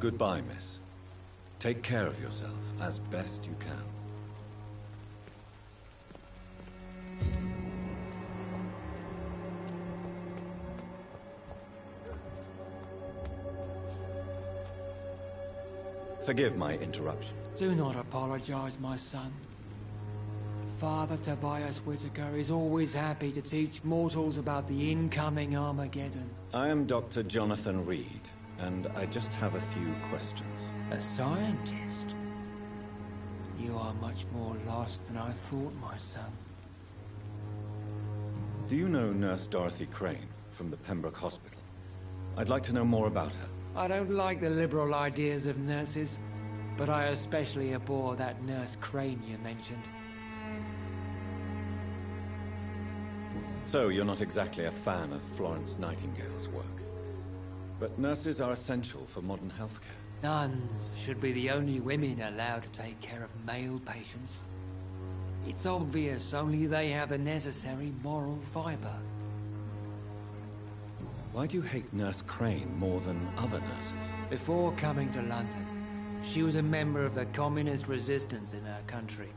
Goodbye, miss. Take care of yourself as best you can. Forgive my interruption. Do not apologize, my son. Father Tobias Whitaker is always happy to teach mortals about the incoming Armageddon. I am Dr. Jonathan Reed, and I just have a few questions. A scientist? You are much more lost than I thought, my son. Do you know Nurse Dorothy Crane from the Pembroke Hospital? I'd like to know more about her. I don't like the liberal ideas of nurses, but I especially abhor that Nurse Crane you mentioned. So, you're not exactly a fan of Florence Nightingale's work. But nurses are essential for modern healthcare. Nuns should be the only women allowed to take care of male patients. It's obvious only they have the necessary moral fiber. Why do you hate Nurse Crane more than other nurses? Before coming to London, she was a member of the communist resistance in her country.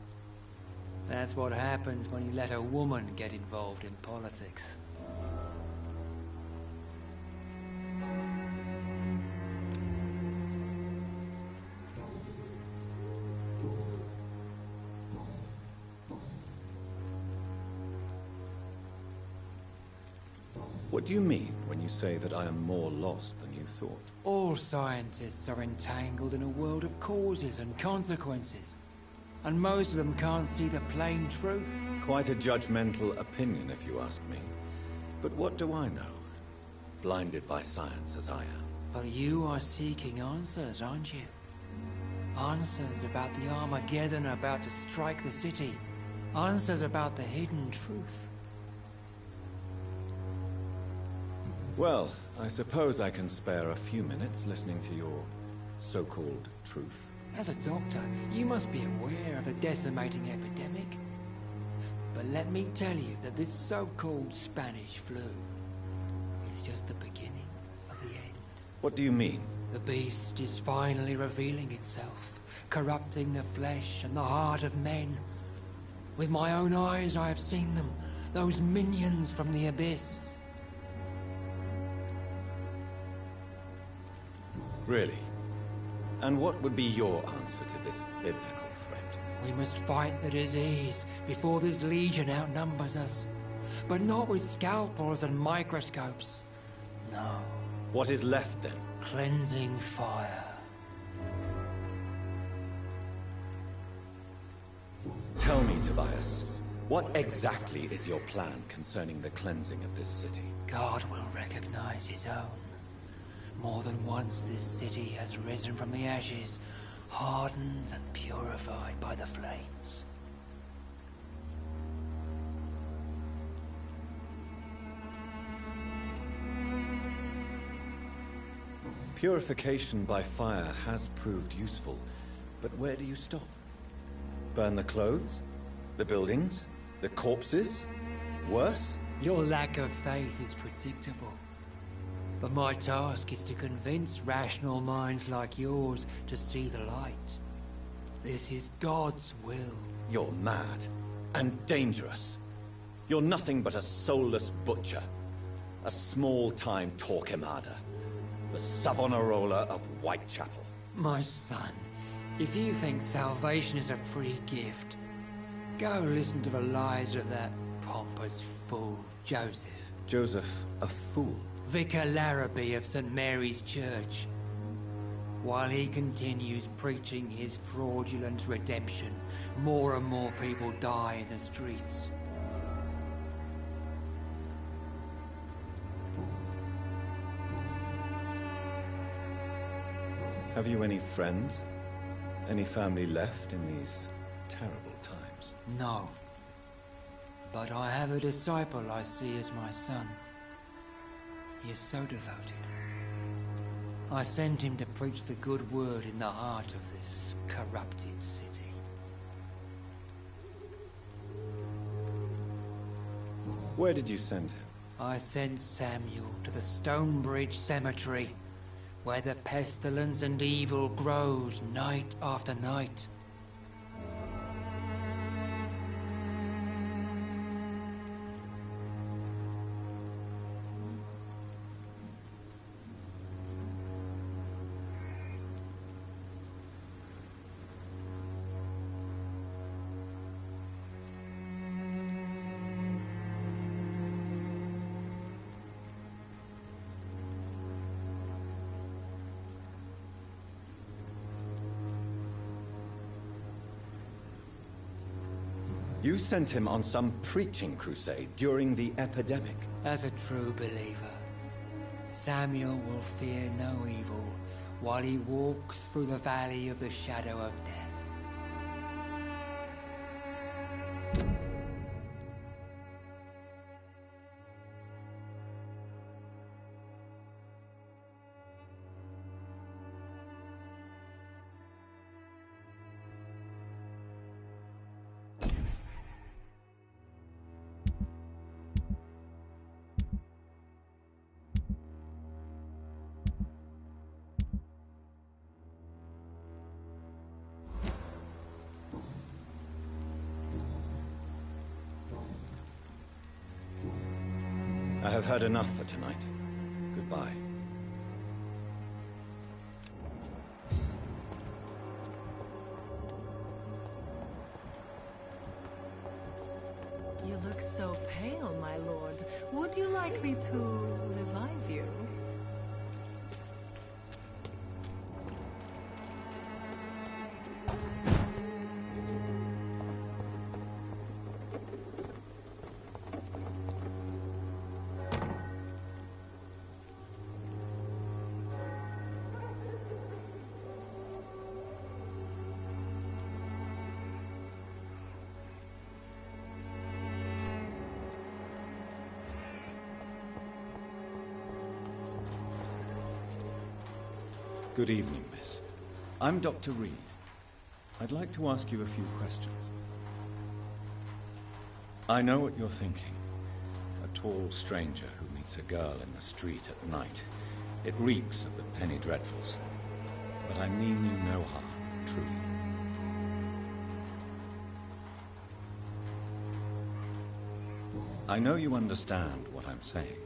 That's what happens when you let a woman get involved in politics. What do you mean when you say that I am more lost than you thought? All scientists are entangled in a world of causes and consequences. And most of them can't see the plain truth. Quite a judgmental opinion, if you ask me. But what do I know? Blinded by science as I am. But you are seeking answers, aren't you? Answers about the Armageddon about to strike the city. Answers about the hidden truth. Well, I suppose I can spare a few minutes listening to your so-called truth. As a doctor, you must be aware of the decimating epidemic. But let me tell you that this so-called Spanish flu is just the beginning of the end. What do you mean? The beast is finally revealing itself, corrupting the flesh and the heart of men. With my own eyes I have seen them, those minions from the abyss. Really? And what would be your answer to this biblical threat? We must fight the disease before this legion outnumbers us. But not with scalpels and microscopes. No. What is left then? Cleansing fire. Tell me, Tobias, what exactly is your plan concerning the cleansing of this city? God will recognize his own. More than once this city has risen from the ashes, hardened and purified by the flames. Purification by fire has proved useful, but where do you stop? Burn the clothes? The buildings? The corpses? Worse? Your lack of faith is predictable. But my task is to convince rational minds like yours to see the light. This is God's will. You're mad and dangerous. You're nothing but a soulless butcher. A small-time Torquemada. The Savonarola of Whitechapel. My son, if you think salvation is a free gift, go listen to the lies of that pompous fool, Joseph. Joseph, a fool? Vicar Larrabee of St. Mary's Church. While he continues preaching his fraudulent redemption, more and more people die in the streets. Have you any friends? Any family left in these terrible times? No. But I have a disciple I see as my son. He is so devoted. I sent him to preach the good word in the heart of this corrupted city. Where did you send him? I sent Samuel to the Stonebridge Cemetery, where the pestilence and evil grows night after night. You sent him on some preaching crusade during the epidemic. As a true believer, Samuel will fear no evil while he walks through the valley of the shadow of death. I have heard enough for tonight. Goodbye. You look so pale, my lord. Would you like me to revive you? Good evening, miss. I'm Dr. Reed. I'd like to ask you a few questions. I know what you're thinking. A tall stranger who meets a girl in the street at night. It reeks of the penny dreadfuls. But I mean you no harm, truly. I know you understand what I'm saying.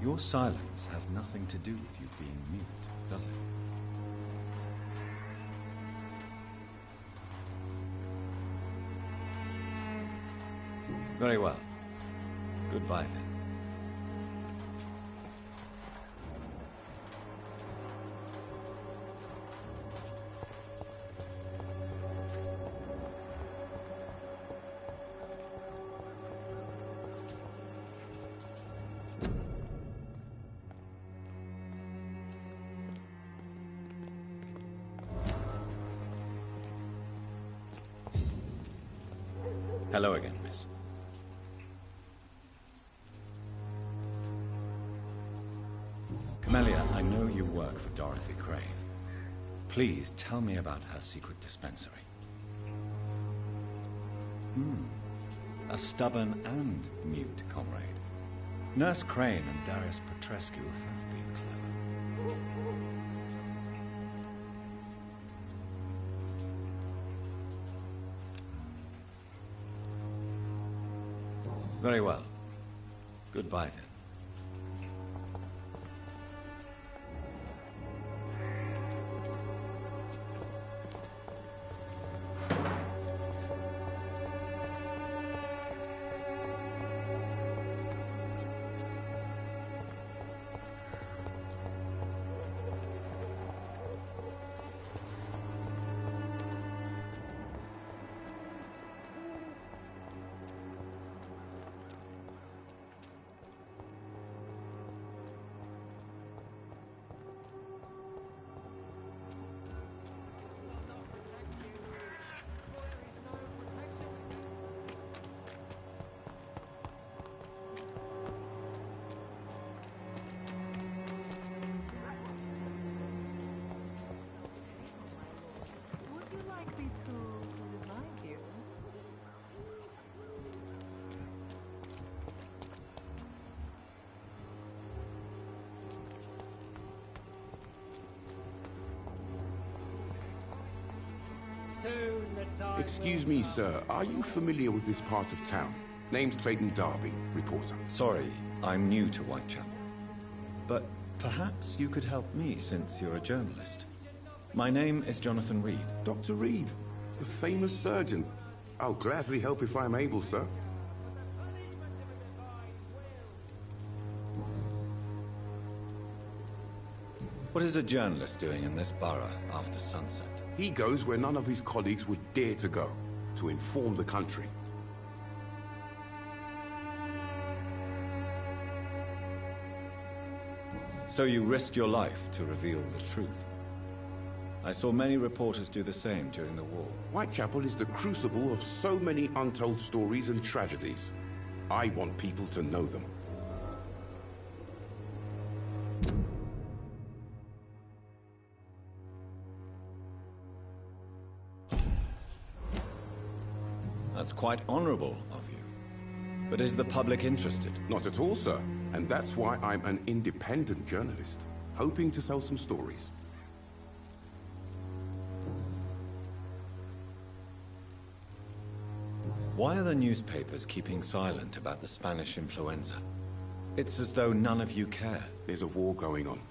Your silence has nothing to do with you being mute, does it? Very well. Goodbye then. Hello again, miss. Camellia, I know you work for Dorothy Crane. Please tell me about her secret dispensary. A stubborn and mute comrade. Nurse Crane and Darius Petrescu have been clever. Very well. Goodbye then. soon the time. Excuse me, sir. Are you familiar with this part of town? Name's Clayton Darby, reporter. Sorry, I'm new to Whitechapel. But perhaps you could help me since you're a journalist. My name is Jonathan Reed. Dr. Reed, the famous surgeon. I'll gladly help if I'm able, sir. What is a journalist doing in this borough after sunset? He goes where none of his colleagues would dare to go, to inform the country. So you risk your life to reveal the truth. I saw many reporters do the same during the war. Whitechapel is the crucible of so many untold stories and tragedies. I want people to know them. That's quite honorable of you. But is the public interested? Not at all, sir. And that's why I'm an independent journalist, hoping to sell some stories. Why are the newspapers keeping silent about the Spanish influenza? It's as though none of you care. There's a war going on.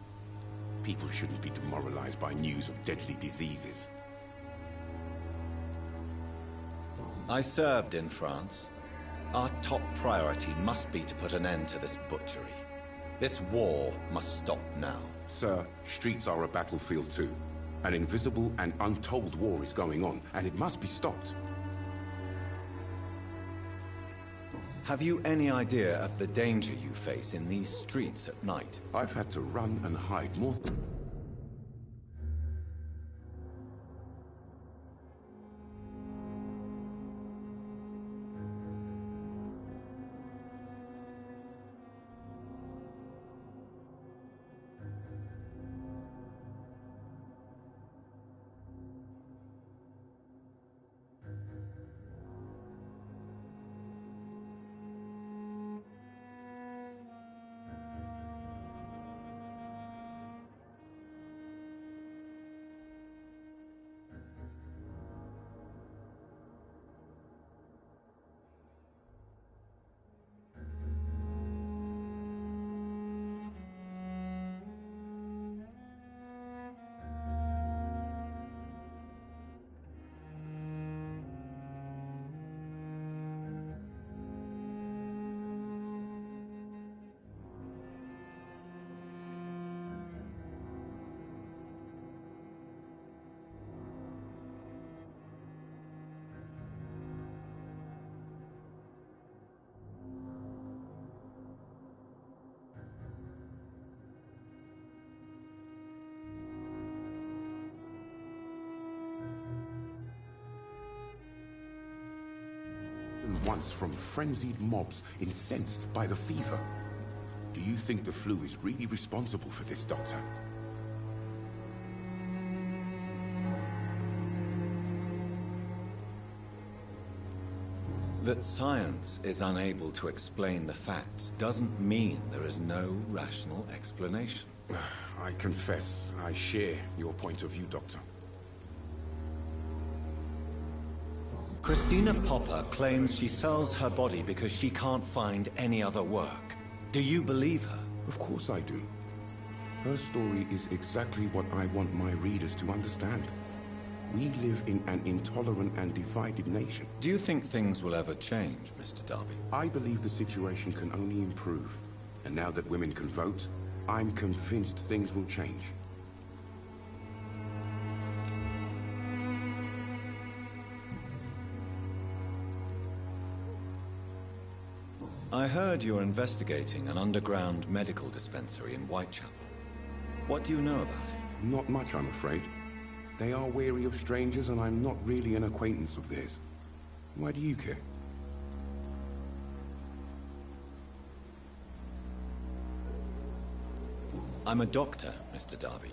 People shouldn't be demoralized by news of deadly diseases. I served in France. Our top priority must be to put an end to this butchery. This war must stop now. Sir, streets are a battlefield too. An invisible and untold war is going on, and it must be stopped. Have you any idea of the danger you face in these streets at night? I've had to run and hide more. Once from frenzied mobs incensed by the fever. Do you think the flu is really responsible for this, Doctor? That science is unable to explain the facts doesn't mean there is no rational explanation. I confess, I share your point of view, Doctor. Christina Popper claims she sells her body because she can't find any other work. Do you believe her? Of course I do. Her story is exactly what I want my readers to understand. We live in an intolerant and divided nation. Do you think things will ever change, Mr. Darby? I believe the situation can only improve. And now that women can vote, I'm convinced things will change. I heard you're investigating an underground medical dispensary in Whitechapel. What do you know about it? Not much, I'm afraid. They are wary of strangers, and I'm not really an acquaintance of theirs. Why do you care? I'm a doctor, Mr. Darby.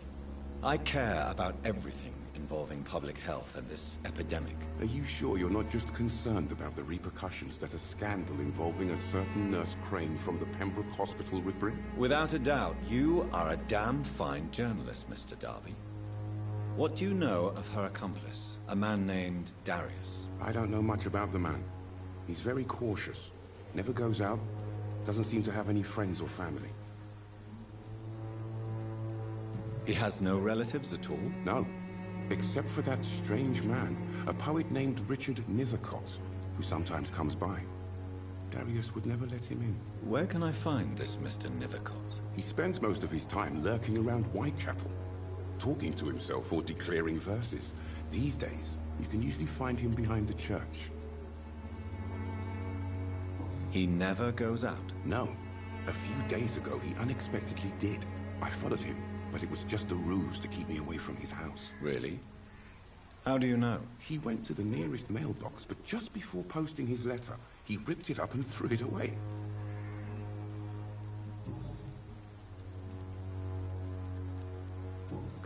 I care about everything involving public health and this epidemic. Are you sure you're not just concerned about the repercussions that a scandal involving a certain Nurse Crane from the Pembroke Hospital would bring? Without a doubt, you are a damn fine journalist, Mr. Darby. What do you know of her accomplice, a man named Darius? I don't know much about the man. He's very cautious. Never goes out. Doesn't seem to have any friends or family. He has no relatives at all? No. Except for that strange man, a poet named Richard Nithercott, who sometimes comes by. Darius would never let him in. Where can I find this Mr. Nithercott? He spends most of his time lurking around Whitechapel, talking to himself or declaring verses. These days, you can usually find him behind the church. He never goes out? No. A few days ago, he unexpectedly did. I followed him, but it was just a ruse to keep me away from his house. Really? How do you know? He went to the nearest mailbox, but just before posting his letter, he ripped it up and threw it away.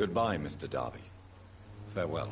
Goodbye, Mr. Darby. Farewell.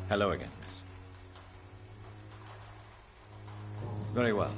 Hello again, miss. Very well.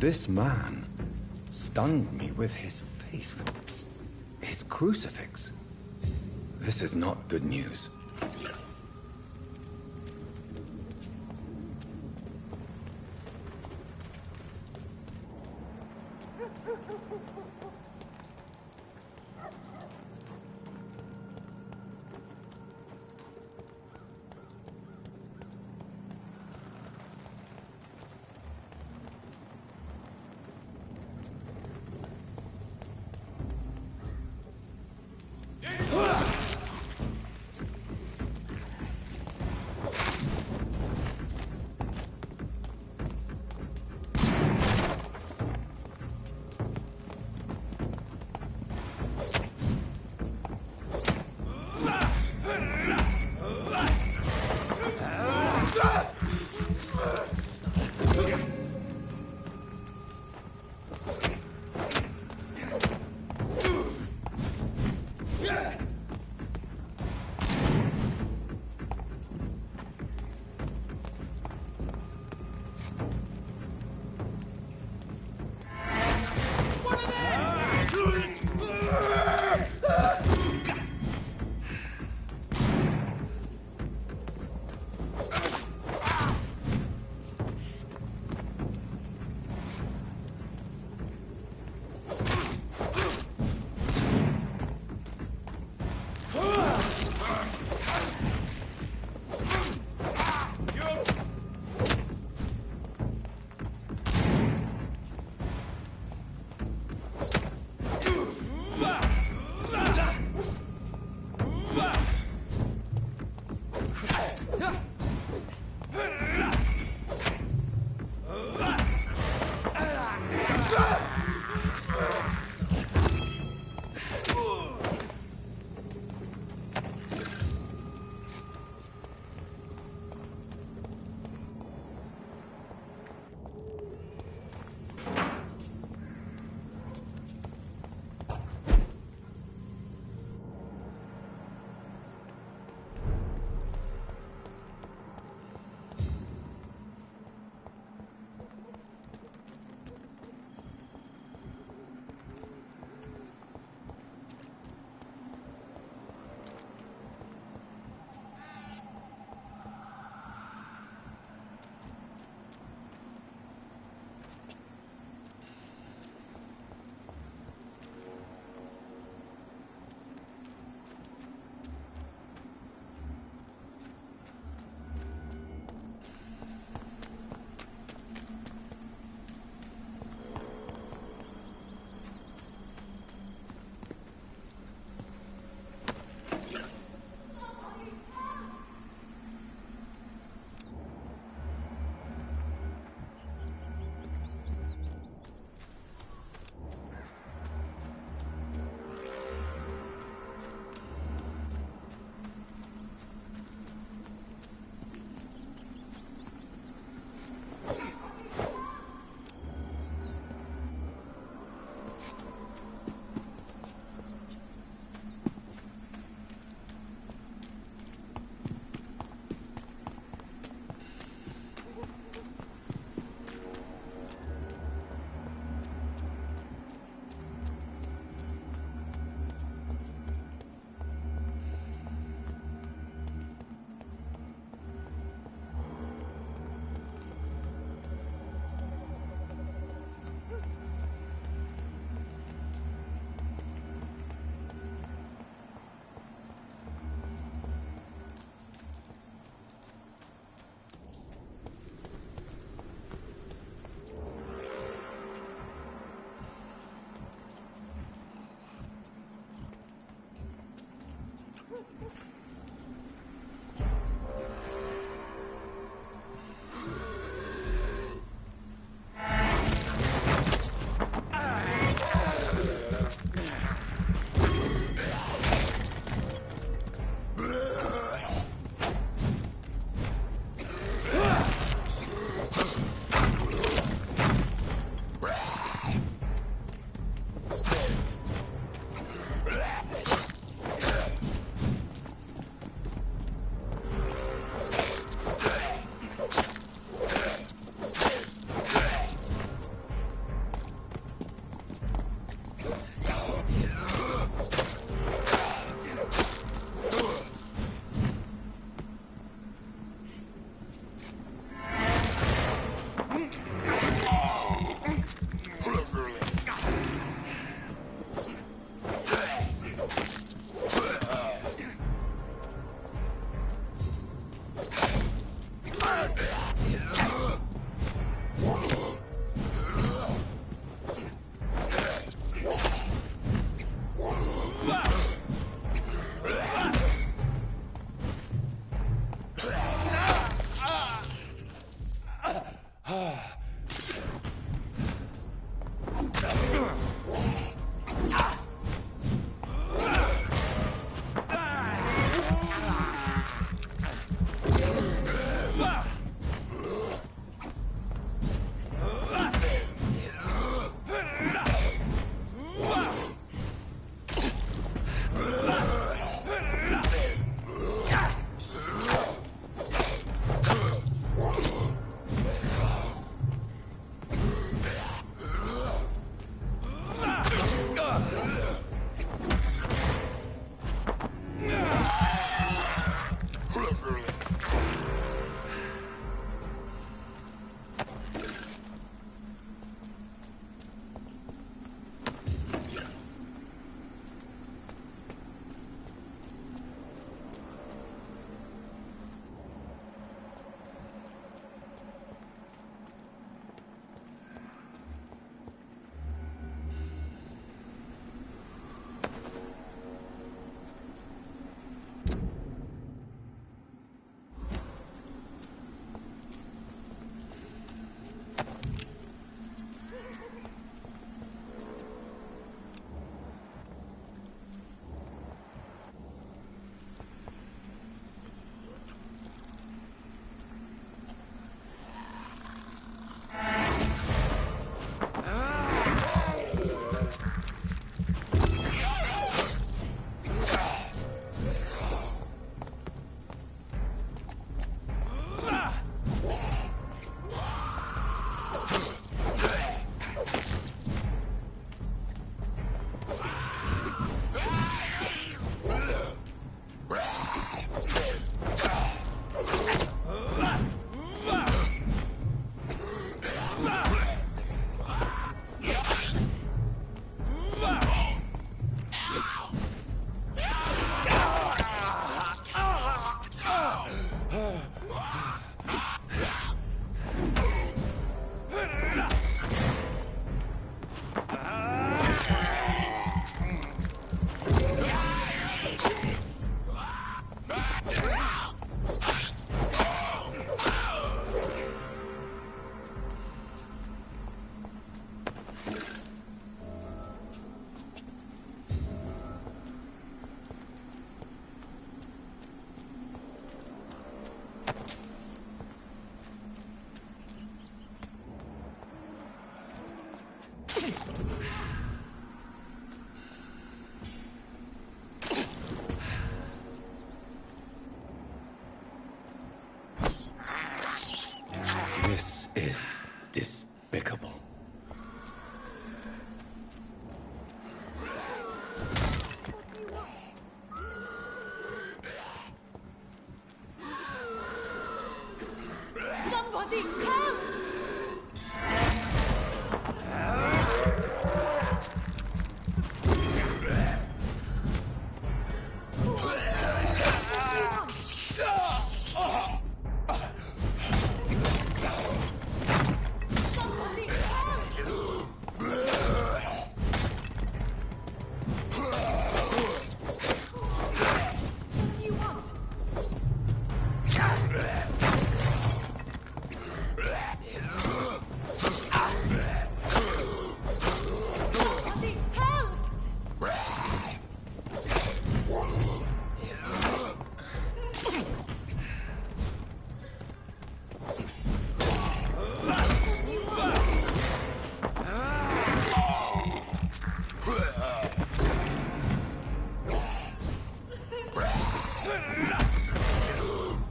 This man stunned me with his faith. His crucifix. This is not good news.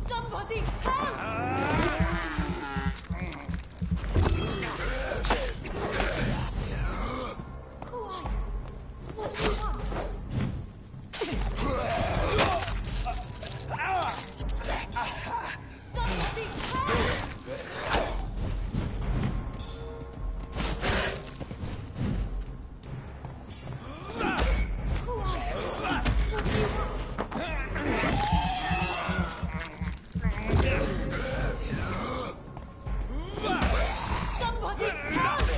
Somebody help! Who are you? What do you want? Somebody help!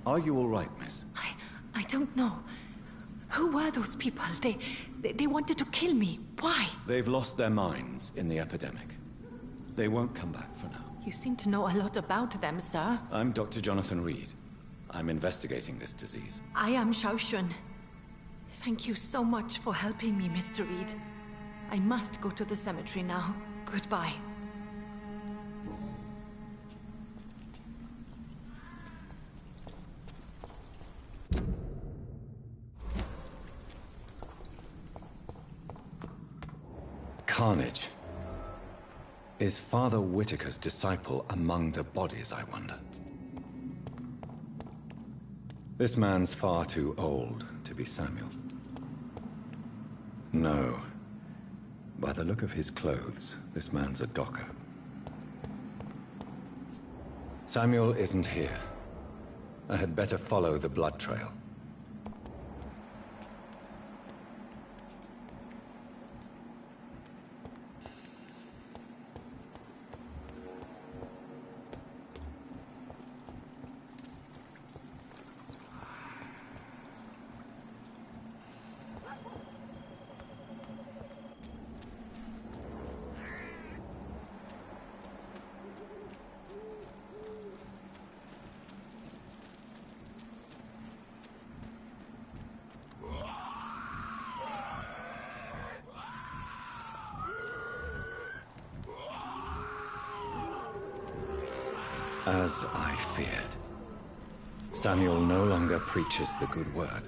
Are you all right, miss? I don't know. Who were those people? They wanted to kill me. Why? They've lost their minds in the epidemic. They won't come back for now. You seem to know a lot about them, sir. I'm Dr. Jonathan Reed. I'm investigating this disease. I am Xiaoxun. Thank you so much for helping me, Mr. Reed. I must go to the cemetery now. Goodbye. Carnage. Is Father Whitaker's disciple among the bodies, I wonder? This man's far too old to be Samuel. No. By the look of his clothes, this man's a docker. Samuel isn't here. I had better follow the blood trail. As I feared, Samuel no longer preaches the good word.